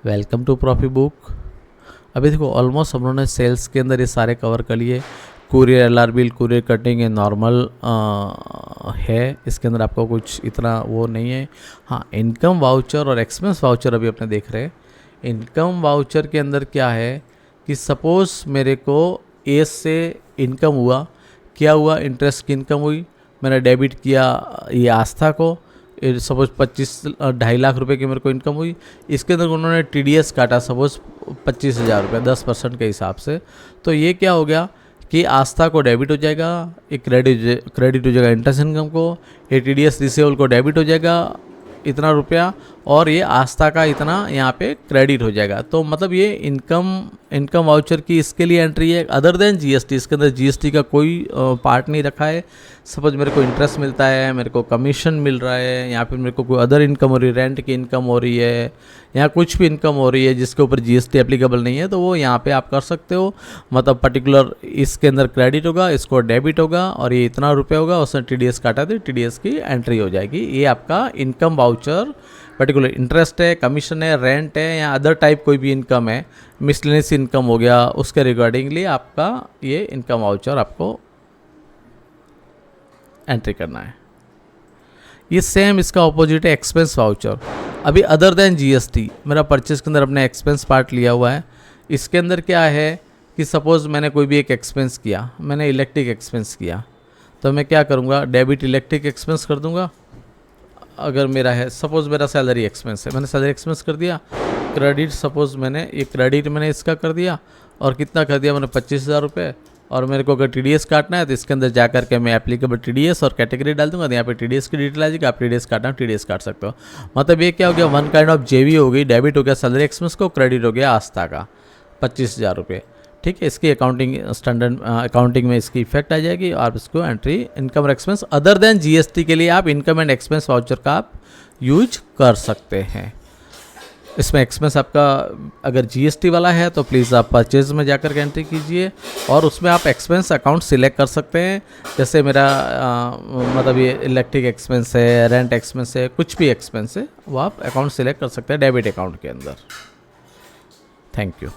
Welcome to profit book. अभी देखो almost हम लोगों ने सेल्स के अंदर ये सारे कवर कर लिए। Courier LR bill, courier cutting ये नॉर्मल है, इसके अंदर आपको कुछ इतना वो नहीं है। हाँ, इनकम वाउचर और एक्सपेंस वाउचर अभी अपने देख रहे हैं। इनकम वाउचर के अंदर क्या है कि सपोज़ मेरे को एस से इनकम हुआ, क्या हुआ, इंटरेस्ट की इनकम हुई, मैंने डेबिट किया ये आस्था को, सपोज 2.5 लाख रुपए की मेरे को इनकम हुई। इसके अंदर उन्होंने टीडीएस काटा सपोज 25,000 रुपये 10% के हिसाब से। तो ये क्या हो गया कि आस्था को डेबिट हो जाएगा, एक क्रेडिट हो जाएगा इंटरेस्ट इनकम को, ये टीडीएस रिसीवेबल को डेबिट हो जाएगा इतना रुपया, और ये आस्था का इतना यहाँ पे क्रेडिट हो जाएगा। तो मतलब ये इनकम वाउचर की इसके लिए एंट्री है अदर देन जीएसटी। इसके अंदर जीएसटी का कोई पार्ट नहीं रखा है। सपोज मेरे को इंटरेस्ट मिलता है, मेरे को कमीशन मिल रहा है, या फिर मेरे को कोई अदर इनकम हो रही है, रेंट की इनकम हो रही है, या कुछ भी इनकम हो रही है जिसके ऊपर जीएसटी एप्लीकेबल नहीं है, तो वो यहाँ पे आप कर सकते हो। मतलब पर्टिकुलर इसके अंदर क्रेडिट होगा, इसको डेबिट होगा, और ये इतना रुपये होगा, उसने टीडीएस काटा तो टीडीएस की एंट्री हो जाएगी। ये आपका इनकम वाउचर पर्टिकुलर इंटरेस्ट है, कमीशन है, रेंट है, या अदर टाइप कोई भी इनकम है, मिसलेनियस इनकम हो गया, उसके रिगार्डिंगली आपका ये इनकम वाउचर आपको एंट्री करना है। ये सेम इसका ऑपोजिट है एक्सपेंस वाउचर। अभी अदर देन जीएसटी मेरा परचेज के अंदर अपने एक्सपेंस पार्ट लिया हुआ है। इसके अंदर क्या है कि सपोज़ मैंने कोई भी एक एक्सपेंस किया, मैंने इलेक्ट्रिक एक्सपेंस किया, तो मैं क्या करूँगा, डेबिट इलेक्ट्रिक एक्सपेंस कर दूँगा। अगर मेरा है सपोज़ मेरा सैलरी एक्सपेंस है, मैंने सैलरी एक्सपेंस कर दिया। क्रेडिट सपोज़ मैंने ये क्रेडिट मैंने इसका कर दिया, और कितना कर दिया मैंने 25,000 रुपये। और मेरे को अगर टीडीएस काटना है तो इसके अंदर जा करके मैं एप्लीकेबल टीडीएस और कैटेगरी डाल दूंगा, तो यहाँ पे टीडीएस की डिटेल आ जाएगी। आप टीडीएस काटना टीडीएस काट सकते हो। मतलब ये क्या हो गया, वन काइंड ऑफ जेवी हो गई, डेबिट हो गया सैलरी एक्सपेंस को, क्रेडिट हो गया आस्था का 25,000 रुपये। ठीक है, इसकी अकाउंटिंग स्टैंडर्ड अकाउंटिंग में इसकी इफेक्ट आ जाएगी, और इसको एंट्री इनकम और एक्सपेंस अदर देन जीएसटी के लिए आप इनकम एंड एक्सपेंस वाउचर का आप यूज कर सकते हैं। इसमें एक्सपेंस आपका अगर जीएसटी वाला है तो प्लीज़ आप परचेज में जाकर के एंट्री कीजिए, और उसमें आप एक्सपेंस अकाउंट सिलेक्ट कर सकते हैं। जैसे मेरा मतलब ये इलेक्ट्रिक एक्सपेंस है, रेंट एक्सपेंस है, कुछ भी एक्सपेंस है, वो आप अकाउंट सिलेक्ट कर सकते हैं डेबिट अकाउंट के अंदर। Thank you.